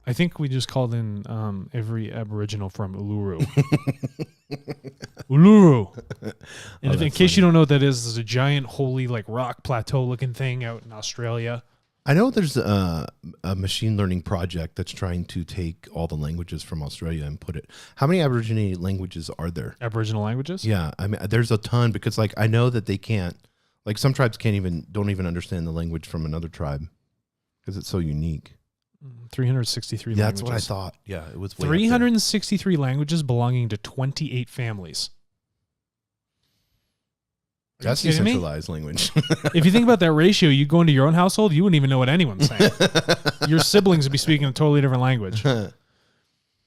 I think we just called in every Aboriginal from Uluru. Uluru. And in case you don't know what that is, there's a giant holy like rock plateau looking thing out in Australia. I know there's a machine learning project that's trying to take all the languages from Australia and put it. How many Aboriginal languages are there? Aboriginal languages? Yeah, I mean, there's a ton because like I know that they can't, like some tribes don't even understand the language from another tribe because it's so unique. 363 yeah, languages. That's what I thought. Yeah, it was 363 languages belonging to 28 families. That's decentralized language. If you think about that ratio, you go into your own household, you wouldn't even know what anyone's saying. Your siblings would be speaking a totally different language. But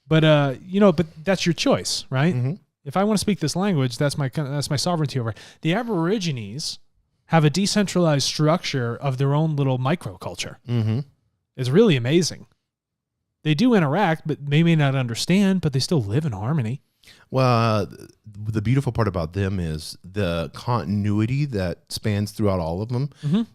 but that's your choice, right? Mm-hmm. If I want to speak this language, that's my sovereignty over it. The Aborigines have a decentralized structure of their own little microculture. Mm-hmm. It's really amazing. They do interact, but they may not understand, but they still live in harmony. Well, the beautiful part about them is the continuity that spans throughout all of them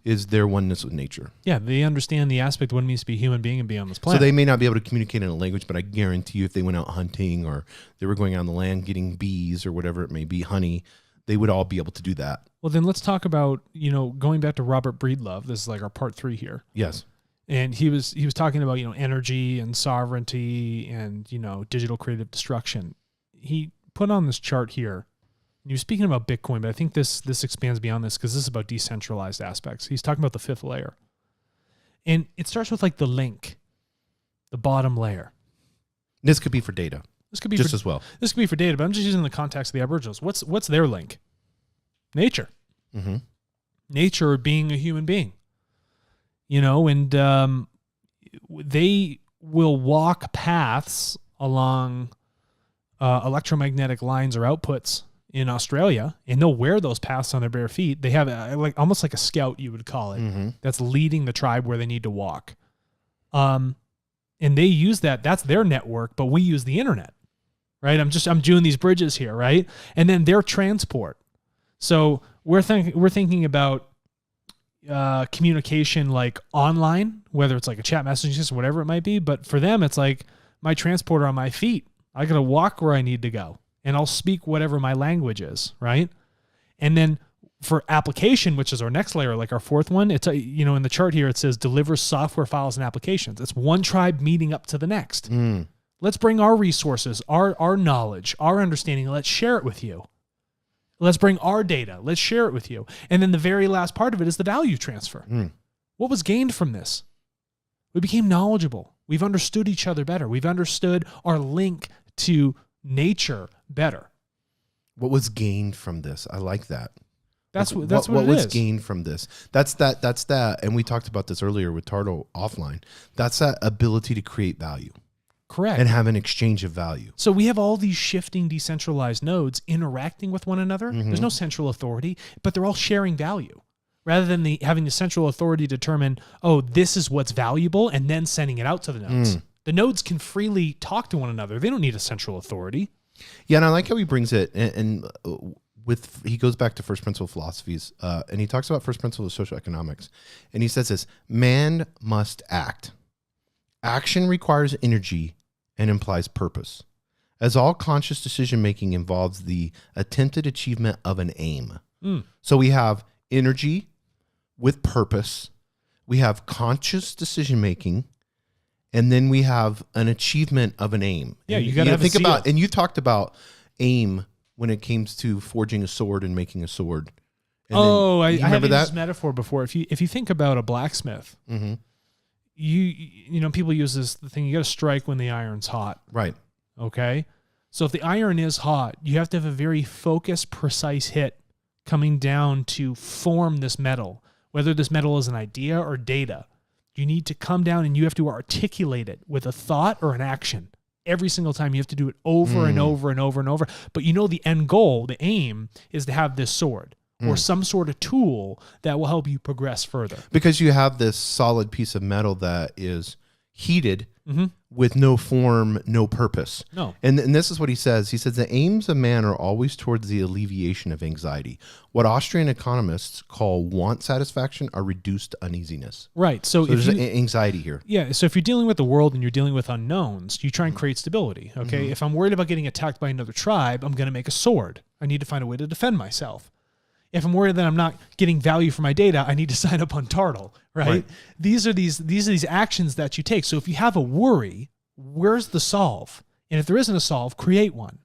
is their oneness with nature. Yeah, they understand the aspect of what it means to be a human being and be on this planet. So they may not be able to communicate in a language, but I guarantee you if they went out hunting or they were going out on the land getting bees or whatever it may be, honey, they would all be able to do that. Well, then let's talk about, going back to Robert Breedlove. This is like our part 3 here. Yes. And he was talking about, energy and sovereignty and, digital creative destruction. He put on this chart here. He was speaking about Bitcoin, but I think this expands beyond this because this is about decentralized aspects. He's talking about the 5th layer. And it starts with like the link, the bottom layer. This could be for data. This could be just as well. This could be for data, but I'm just using the context of the Aboriginals. What's their link? Nature. Mm-hmm. Nature being a human being. And they will walk paths along electromagnetic lines or outputs in Australia, and they'll wear those paths on their bare feet. They have almost like a scout, you would call it, that's leading the tribe where they need to walk. And they use that. That's their network, but we use the internet, right? I'm doing these bridges here, right? And then their transport. So we're thinking about communication like online, whether it's like a chat messaging system, whatever it might be. But for them, it's like my transporter on my feet. I got to walk where I need to go, and I'll speak whatever my language is, right? And then for application, which is our next layer, like our 4th one, it's in the chart here, it says delivers software files and applications. It's one tribe meeting up to the next. Let's bring our resources, our knowledge, our understanding. Let's share it with you. Let's bring our data. Let's share it with you. And then the very last part of it is the value transfer. What was gained from this? We became knowledgeable. We've understood each other better. We've understood our link to nature better. What was gained from this? I like that. What what was gained from this? That's that. And we talked about this earlier with TARTLE offline. That's that ability to create value. Correct. And have an exchange of value. So we have all these shifting decentralized nodes interacting with one another. There's no central authority, but they're all sharing value. Rather than having the central authority determine, this is what's valuable, and then sending it out to the nodes. The nodes can freely talk to one another. They don't need a central authority. Yeah, and I like how he brings it, and he goes back to first principle philosophies, and he talks about first principle of social economics, and he says this: man must act. Action requires energy and implies purpose, as all conscious decision-making involves the attempted achievement of an aim. So we have energy with purpose, we have conscious decision-making, and then we have an achievement of an aim. Yeah, you got to think about, and you talked about aim when it came to forging a sword and making a sword. And I have used this metaphor before. If you think about a blacksmith, people use the thing, you got to strike when the iron's hot. Right. Okay. So if the iron is hot, you have to have a very focused, precise hit coming down to form this metal, whether this metal is an idea or data. You need to come down and you have to articulate it with a thought or an action. Every single time you have to do it over and over and over and over. But the end goal, the aim, is to have this sword or some sort of tool that will help you progress further. Because you have this solid piece of metal that is heated with no form, no purpose. No. And this is what he says. He says the aims of man are always towards the alleviation of anxiety. What Austrian economists call want satisfaction are reduced to uneasiness. Right. So if there's anxiety here. Yeah. So if you're dealing with the world and you're dealing with unknowns, you try and create stability. Okay. If I'm worried about getting attacked by another tribe, I'm going to make a sword. I need to find a way to defend myself. If I'm worried that I'm not getting value for my data, I need to sign up on TARTLE, right? These are these actions that you take. So if you have a worry, where's the solve? And if there isn't a solve, create one.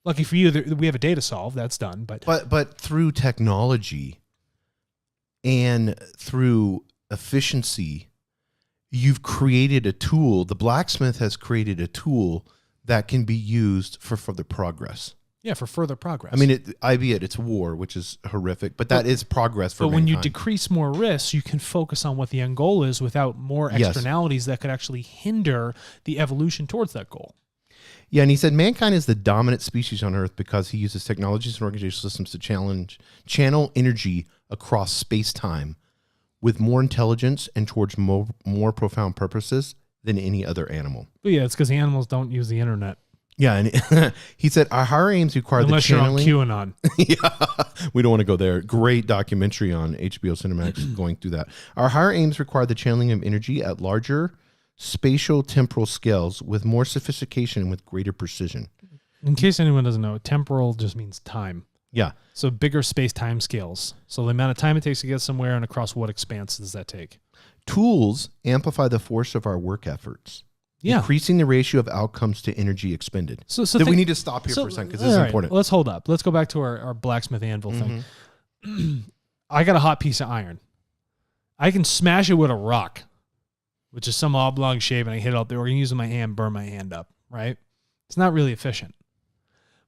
Lucky for you, we have a data solve that's done. But through technology and through efficiency, you've created a tool. The blacksmith has created a tool that can be used for further progress. Yeah, for further progress. I mean, it's war, which is horrific, but that is progress for mankind. But when you decrease more risks, you can focus on what the end goal is without more externalities that could actually hinder the evolution towards that goal. Yeah, and he said mankind is the dominant species on Earth because he uses technologies and organizational systems to channel energy across space-time with more intelligence and towards more profound purposes than any other animal. But yeah, it's because the animals don't use the internet. Yeah, and he said our higher aims require unless the channeling. You're on QAnon. Yeah, we don't want to go there. Great documentary on HBO Cinemax going through that. Our higher aims require the channeling of energy at larger spatial temporal scales with more sophistication and with greater precision. In case anyone doesn't know, temporal just means time. Yeah. So bigger space-time scales. So the amount of time it takes to get somewhere and across what expanse does that take? Tools amplify the force of our work efforts. Yeah. Increasing the ratio of outcomes to energy expended. So we need to stop here for a second because this is important. Let's hold up. Let's go back to our blacksmith anvil thing. I got a hot piece of iron. I can smash it with a rock, which is some oblong shape, and I hit it up there. Or I can use my hand, burn my hand up, right? It's not really efficient.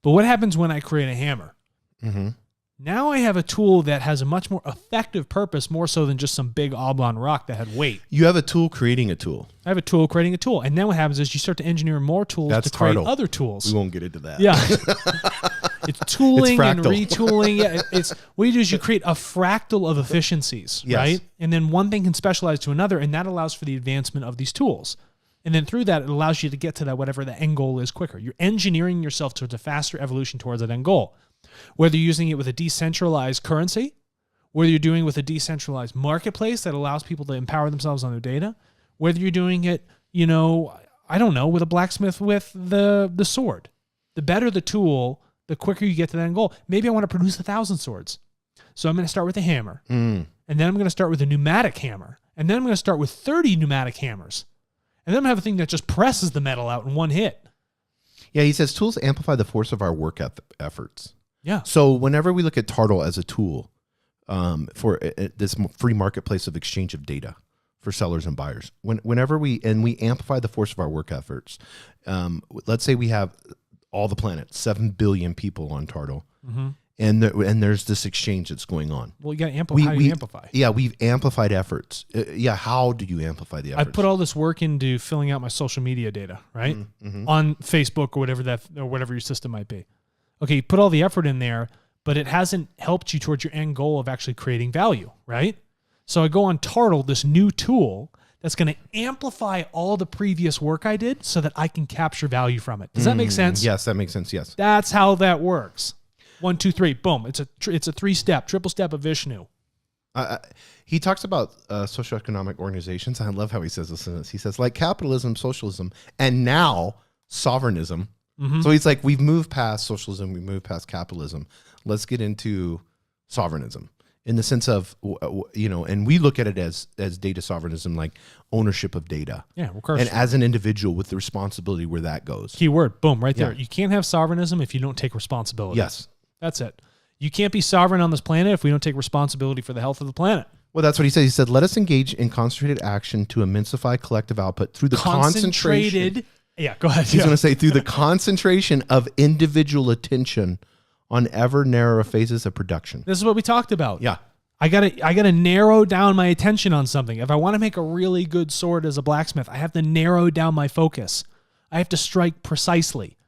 But what happens when I create a hammer? Now I have a tool that has a much more effective purpose, more so than just some big oblong rock that had weight. You have a tool creating a tool. I have a tool creating a tool. And then what happens is you start to engineer more tools to create other tools. We won't get into that. Yeah. It's tooling and retooling. Yeah, it's what you do is you create a fractal of efficiencies, right? And then one thing can specialize to another, and that allows for the advancement of these tools. And then through that, it allows you to get to that whatever the end goal is quicker. You're engineering yourself towards a faster evolution towards that end goal. Whether you're using it with a decentralized currency, whether you're doing it with a decentralized marketplace that allows people to empower themselves on their data, whether you're doing it, I don't know, with a blacksmith with the sword. The better the tool, the quicker you get to that end goal. Maybe I want to produce 1,000 swords. So I'm going to start with a hammer. And then I'm going to start with a pneumatic hammer. And then I'm going to start with 30 pneumatic hammers. And then I'm going to have a thing that just presses the metal out in one hit. Yeah, he says tools amplify the force of our work efforts. Yeah. So whenever we look at TARTLE as a tool for this free marketplace of exchange of data for sellers and buyers, whenever we amplify the force of our work efforts, let's say we have all the planet, 7 billion people on TARTLE, and there's this exchange that's going on. Well, you got to amplify. How do you amplify? Yeah, we've amplified efforts. How do you amplify the efforts? I put all this work into filling out my social media data, right? On Facebook or whatever your system might be. Okay, you put all the effort in there, but it hasn't helped you towards your end goal of actually creating value, right? So I go on TARTLE, this new tool that's going to amplify all the previous work I did so that I can capture value from it. Does that make sense? Yes, that makes sense, yes. That's how that works. 1, 2, 3, boom. It's a 3-step, triple step of Vishnu. He talks about socioeconomic organizations. I love how he says this. He says, like capitalism, socialism, and now sovereignism. So he's like, we've moved past socialism, we've moved past capitalism. Let's get into sovereignism in the sense of, and we look at it as data sovereignism, like ownership of data. Yeah, of course. And as an individual with the responsibility where that goes. Key word, boom, right there. You can't have sovereignism if you don't take responsibility. Yes. That's it. You can't be sovereign on this planet if we don't take responsibility for the health of the planet. Well, that's what he said. He said, let us engage in concentrated action to immensify collective output through the concentration. Yeah, go ahead. He's going to say through the concentration of individual attention on ever narrower phases of production. This is what we talked about. Yeah. I gotta narrow down my attention on something. If I want to make a really good sword as a blacksmith, I have to narrow down my focus. I have to strike precisely.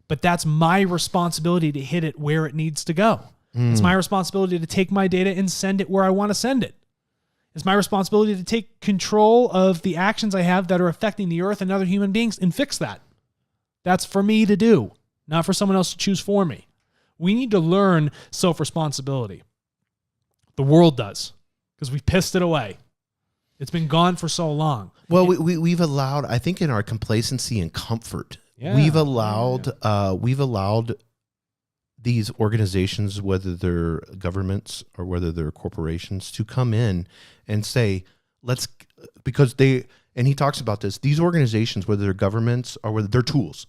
But that's my responsibility to hit it where it needs to go. It's my responsibility to take my data and send it where I want to send it. It's my responsibility to take control of the actions I have that are affecting the earth and other human beings and fix that. That's for me to do, not for someone else to choose for me. We need to learn self-responsibility. The world does, because we pissed it away. It's been gone for so long. Well, we've allowed, I think in our complacency and comfort, we've allowed these organizations, whether they're governments or whether they're corporations, to come in and say, because they, and he talks about this, these organizations, whether they're governments or whether they're tools.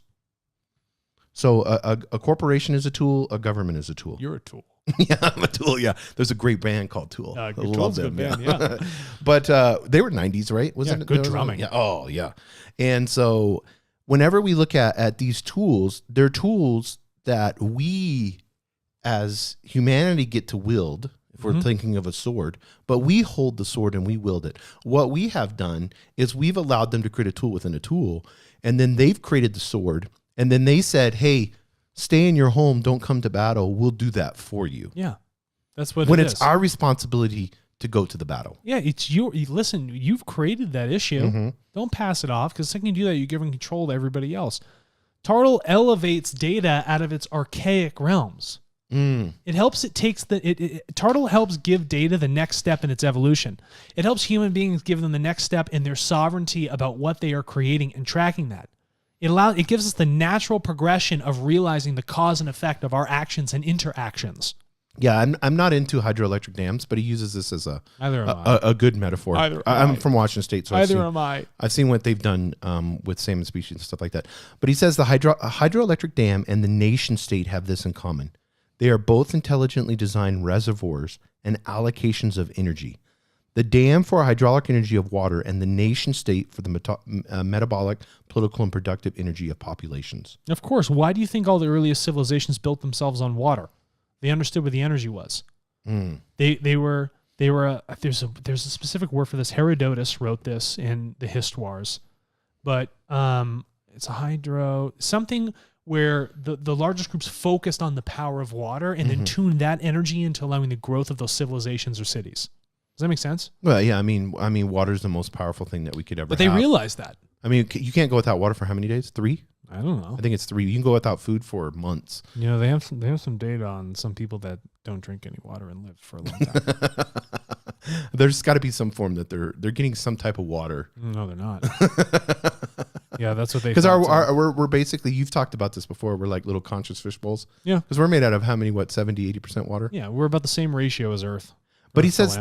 So a corporation is a tool, a government is a tool. You're a tool. Yeah, I'm a tool. Yeah, there's a great band called Tool. I love them. Good band, yeah. But they were '90s, right? Wasn't it? Good drumming. Yeah. Oh, yeah. And so, whenever we look at these tools, they're tools that we, as humanity, get to wield. If we're thinking of a sword, but we hold the sword and we wield it. What we have done is we've allowed them to create a tool within a tool, and then they've created the sword, and then they said, "Hey, stay in your home. Don't come to battle. We'll do that for you." Yeah, that's what. When it's our responsibility to go to the battle. Yeah, it's listen, you've created that issue. Don't pass it off, because the second you do that, you're giving control to everybody else. TARTLE elevates data out of its archaic realms. It helps. TARTLE helps give data the next step in its evolution. It helps human beings give them the next step in their sovereignty about what they are creating and tracking that. It gives us the natural progression of realizing the cause and effect of our actions and interactions. Yeah, I'm not into hydroelectric dams, but he uses this as a good metaphor. I'm from Washington State, so I've seen what they've done with salmon species and stuff like that. But he says the hydroelectric dam and the nation state have this in common. They are both intelligently designed reservoirs and allocations of energy. The dam for hydraulic energy of water, and the nation state for the metabolic, political, and productive energy of populations. Of course. Why do you think all the earliest civilizations built themselves on water? They understood what the energy was. They were. There's a specific word for this. Herodotus wrote this in the Histoires, but it's a something where the largest groups focused on the power of water and then tuned that energy into allowing the growth of those civilizations or cities. Does that make sense? Well, yeah. I mean, water is the most powerful thing that we could ever. But they realized that. I mean, you can't go without water for how many days? 3? I don't know. I think it's 3. You can go without food for months. You know, they have some data on some people that don't drink any water and live for a long time. There's got to be some form that they're getting some type of water. No, they're not. Yeah, that's what they. Because we're basically, you've talked about this before. We're like little conscious fish bowls. Yeah. Because we're made out of how many? 70-80% water. Yeah, we're about the same ratio as Earth. But he says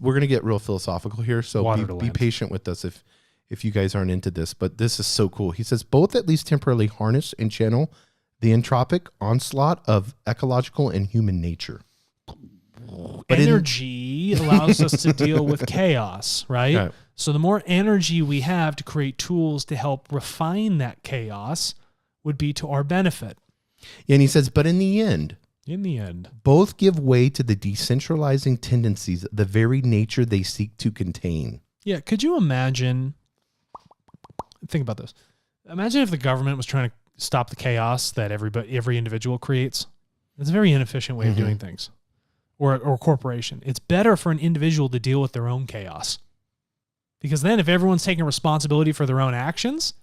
we're going to get real philosophical here, so be patient with us if you guys aren't into this. But this is so cool. He says both at least temporarily harness and channel the entropic onslaught of ecological and human nature. But energy allows us to deal with chaos, right? Okay. So the more energy we have to create tools to help refine that chaos would be to our benefit. Yeah, and he says, but in the end, both give way to the decentralizing tendencies, the very nature they seek to contain. Yeah, could you imagine? Think about this. Imagine if the government was trying to stop the chaos that every individual creates. It's a very inefficient way of doing things. Or a corporation. It's better for an individual to deal with their own chaos. Because then if everyone's taking responsibility for their own actions,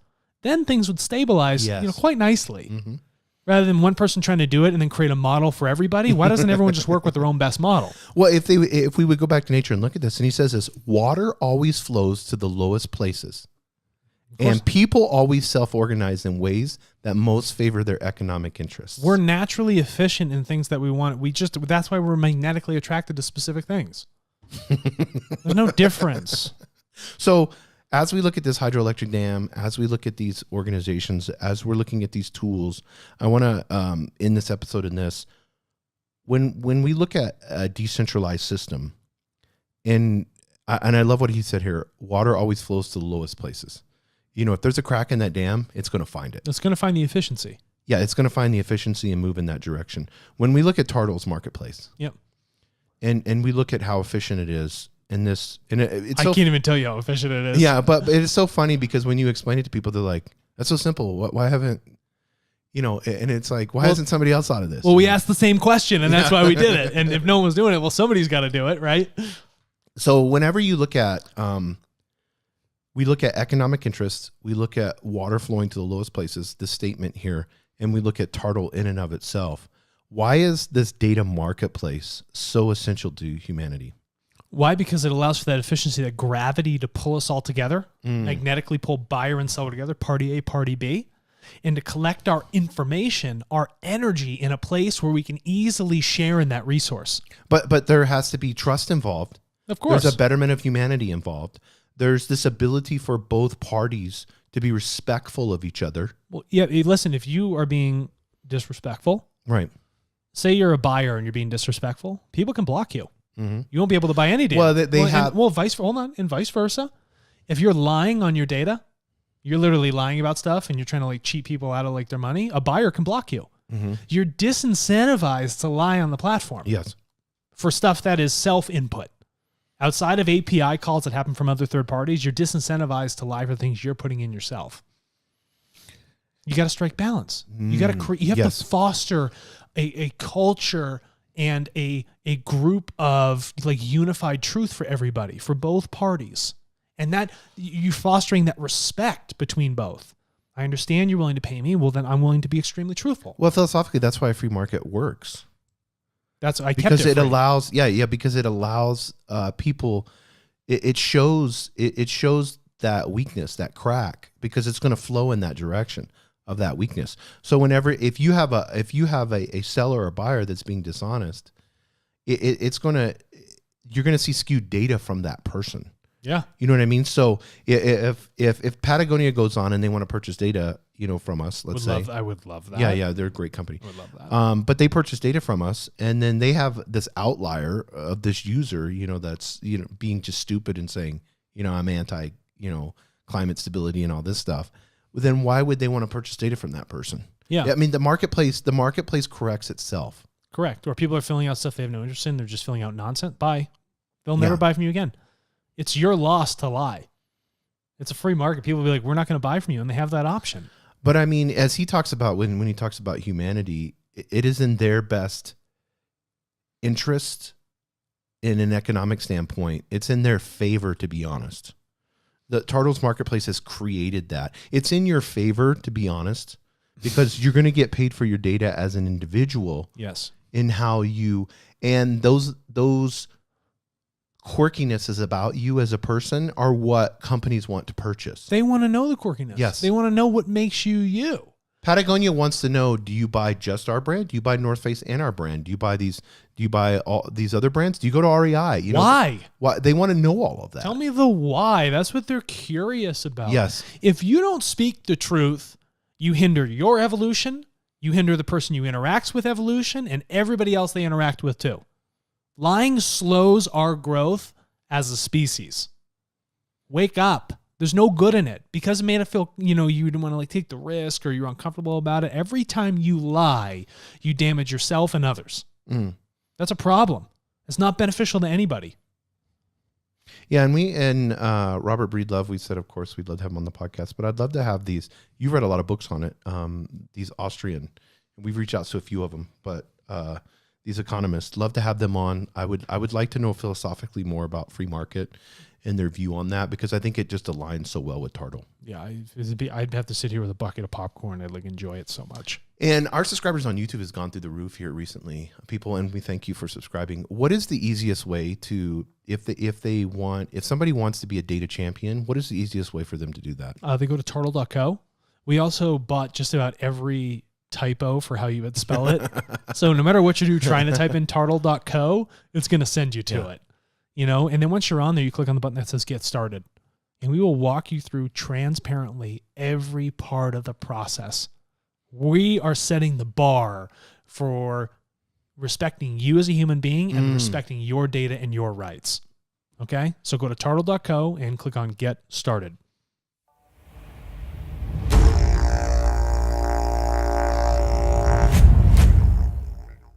then things would stabilize quite nicely. Rather than one person trying to do it and then create a model for everybody, why doesn't everyone just work with their own best model? Well, if we would go back to nature and look at this, and he says this, water always flows to the lowest places. And people always self-organize in ways that most favor their economic interests. We're naturally efficient in things that we want. That's why we're magnetically attracted to specific things. There's no difference. So as we look at this hydroelectric dam, as we look at these organizations, as we're looking at these tools, I want to, in this episode, when we look at a decentralized system, and I love what he said here, water always flows to the lowest places. You know, if there's a crack in that dam, it's going to find it. It's going to find the efficiency. Yeah, it's going to find the efficiency and move in that direction. When we look at TARTLE's marketplace, and we look at how efficient it is in this, and I can't even tell you how efficient it is. Yeah, but it is so funny because when you explain it to people, they're like, "That's so simple. Why haven't?" You know, and it's like, why hasn't somebody else thought of this? Well, we asked the same question, and that's why we did it. And if no one was doing it, well, somebody's got to do it, right? So whenever you look at, we look at economic interests, we look at water flowing to the lowest places, the statement here, and we look at TARTLE in and of itself. Why is this data marketplace so essential to humanity? Why? Because it allows for that efficiency, that gravity to pull us all together, magnetically pull buyer and seller together, party A, party B, and to collect our information, our energy in a place where we can easily share in that resource. But there has to be trust involved. Of course. There's a betterment of humanity involved. There's this ability for both parties to be respectful of each other. Well, yeah, listen, if you are being disrespectful, right? Say you're a buyer and you're being disrespectful, people can block you. Mm-hmm. You won't be able to buy any data. Well, they have. And vice versa. If you're lying on your data, you're literally lying about stuff and you're trying to like cheat people out of like their money, a buyer can block you. Mm-hmm. You're disincentivized to lie on the platform. Yes. For stuff that is self-input. Outside of API calls that happen from other third parties, you're disincentivized to lie for things you're putting in yourself. You got to strike balance. You got to you have to foster a culture and a group of like unified truth for everybody, for both parties. And that you're fostering that respect between both. I understand you're willing to pay me. Well, then I'm willing to be extremely truthful. Well, philosophically, that's why a free market works. That's I because kept it free. Allows because it allows people. It shows that weakness, that crack, because it's going to flow in that direction of that weakness. So whenever if you have a seller or buyer that's being dishonest, you're going to see skewed data from that person. Yeah. You know what I mean? So if Patagonia goes on and they want to purchase data, from us, I would love that. Yeah, they're a great company. I would love that. But they purchase data from us, and then they have this outlier of this user, that's being just stupid and saying, I'm anti, climate stability and all this stuff. Then why would they want to purchase data from that person? Yeah. I mean, the marketplace corrects itself. Correct. Or people are filling out stuff they have no interest in. They're just filling out nonsense. Bye. They'll never buy from you again. It's your loss to lie. It's a free market. People will be like, we're not going to buy from you. And they have that option. But I mean, as he talks about, when he talks about humanity, it is in their best interest in an economic standpoint. It's in their favor, to be honest. The TARTLE's marketplace has created that. It's in your favor, to be honest, because you're going to get paid for your data as an individual. Yes. In how you, and those quirkinesses about you as a person are what companies want to purchase. They want to know the quirkiness. Yes. They want to know what makes you you. Patagonia wants to know, do you buy just our brand? Do you buy North Face and our brand? Do you buy all these other brands? Do you go to REI? Why? Why? They want to know all of that. Tell me the why. That's what they're curious about. Yes. If you don't speak the truth, you hinder your evolution, you hinder the person you interacts with evolution, and everybody else they interact with too. Lying slows our growth as a species. Wake up. There's no good in it because it made it feel, you didn't want to like take the risk or you're uncomfortable about it. Every time you lie, you damage yourself and others. That's a problem. It's not beneficial to anybody. Yeah, and Robert Breedlove, we said, of course, we'd love to have him on the podcast, but I'd love to have these. You've read a lot of books on it. These Austrian, we've reached out to a few of them, but these economists, love to have them on. I would like to know philosophically more about free market and their view on that, because I think it just aligns so well with TARTLE. Yeah, I'd have to sit here with a bucket of popcorn. I'd like enjoy it so much. And our subscribers on YouTube has gone through the roof here recently, people, and we thank you for subscribing. What is the easiest way to, if somebody wants to be a data champion, what is the easiest way for them to do that? They go to tartle.co. We also bought just about every typo for how you would spell it. So no matter what you do trying to type in tartle.co, it's going to send you to it. And then once you're on there, you click on the button that says get started. And we will walk you through transparently every part of the process. We are setting the bar for respecting you as a human being and respecting your data and your rights. Okay? So go to tartle.co and click on get started.